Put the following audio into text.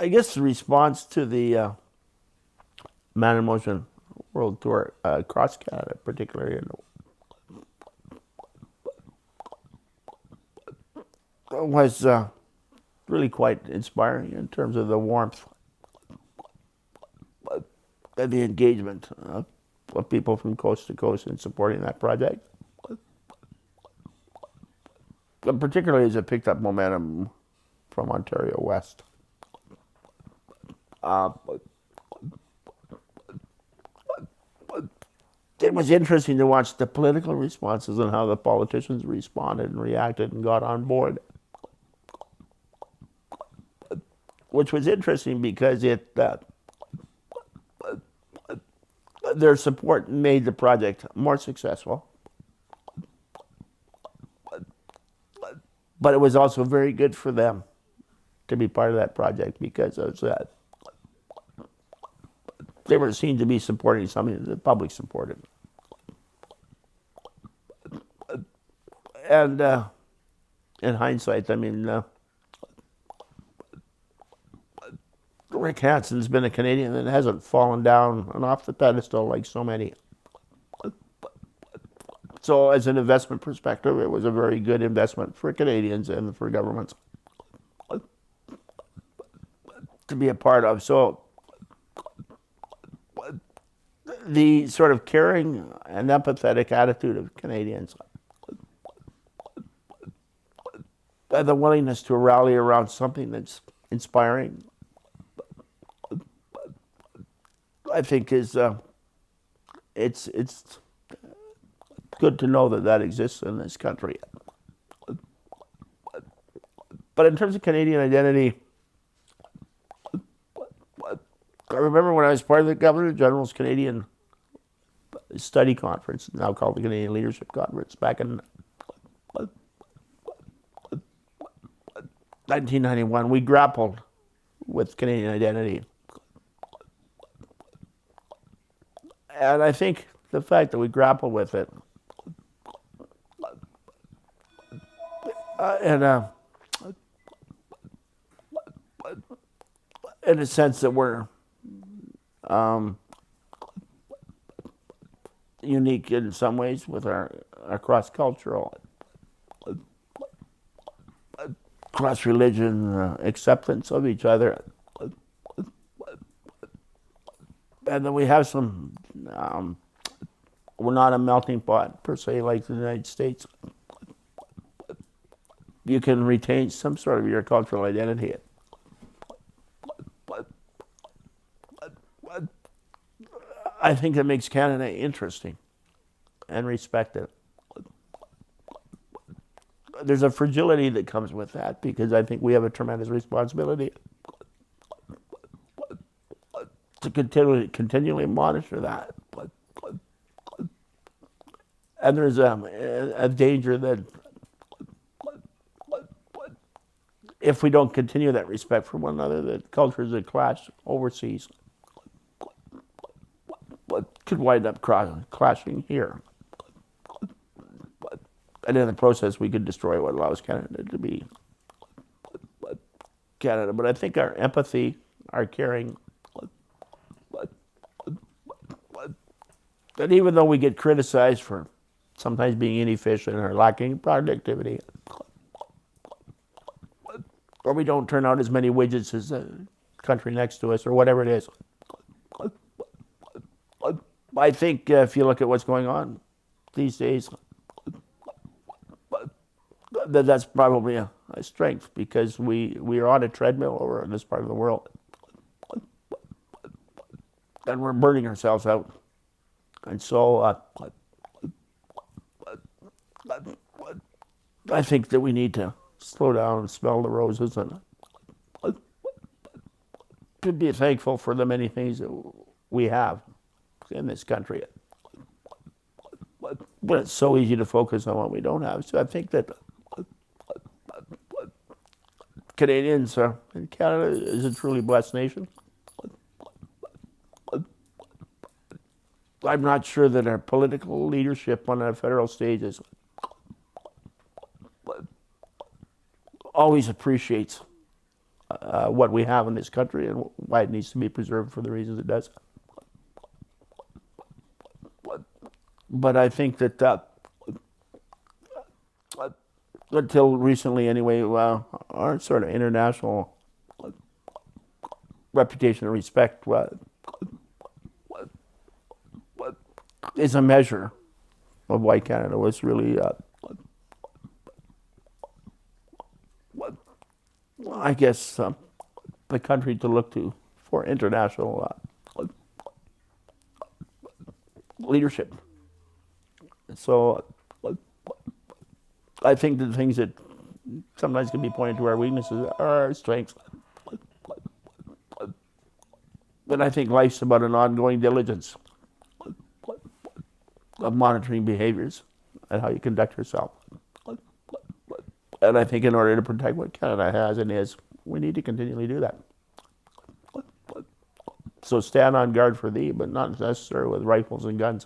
I guess the response to the Man in Motion World Tour across Canada, particularly, was really quite inspiring in terms of the warmth and the engagement of people from coast to coast in supporting that project. And particularly as it picked up momentum from Ontario West. Uh, it was interesting to watch the political responses and how the politicians responded and reacted and got on board, which was interesting because their support made the project more successful. But it was also very good for them to be part of that project because of that. They were seen to be supporting something that the public supported. And in hindsight, I mean, Rick Hanson's been a Canadian that hasn't fallen down and off the pedestal like so many. So as an investment perspective, it was a very good investment for Canadians and for governments to be a part of. So the sort of caring and empathetic attitude of Canadians, the willingness to rally around something that's inspiring, I think is it's good to know that that exists in this country. But in terms of Canadian identity, I remember when I was part of the Governor General's Canadian Study Conference, now called the Canadian Leadership Conference, back in 1991, we grappled with Canadian identity. And I think the fact that we grapple with it in a sense that we're unique in some ways with our cross-cultural, cross-religion acceptance of each other. And then we have some, we're not a melting pot per se like the United States. You can retain some sort of your cultural identity. I think that makes Canada interesting and respected. There's a fragility that comes with that because I think we have a tremendous responsibility to continually monitor that. And there's a danger that if we don't continue that respect for one another, that cultures that clash overseas could wind up clashing here. And in the process, we could destroy what allows Canada to be Canada. But I think our empathy, our caring, and even though we get criticized for sometimes being inefficient or lacking productivity, or we don't turn out as many widgets as the country next to us, or whatever it is, I think if you look at what's going on these days, that's probably a strength because we are on a treadmill over in this part of the world. And we're burning ourselves out. And so I think that we need to slow down and smell the roses and to be thankful for the many things that we have in this country. But it's so easy to focus on what we don't have. So I think that Canadians in Canada is a truly blessed nation. I'm not sure that our political leadership on a federal stage is always appreciates what we have in this country and why it needs to be preserved for the reasons it does. But I think that until recently anyway, our sort of international reputation and respect is a measure of why Canada was really, I guess, the country to look to for international leadership. So I think the things that sometimes can be pointed to our weaknesses are our strengths. But I think life's about an ongoing diligence of monitoring behaviors and how you conduct yourself. And I think in order to protect what Canada has and is, we need to continually do that. So stand on guard for thee, but not necessarily with rifles and guns.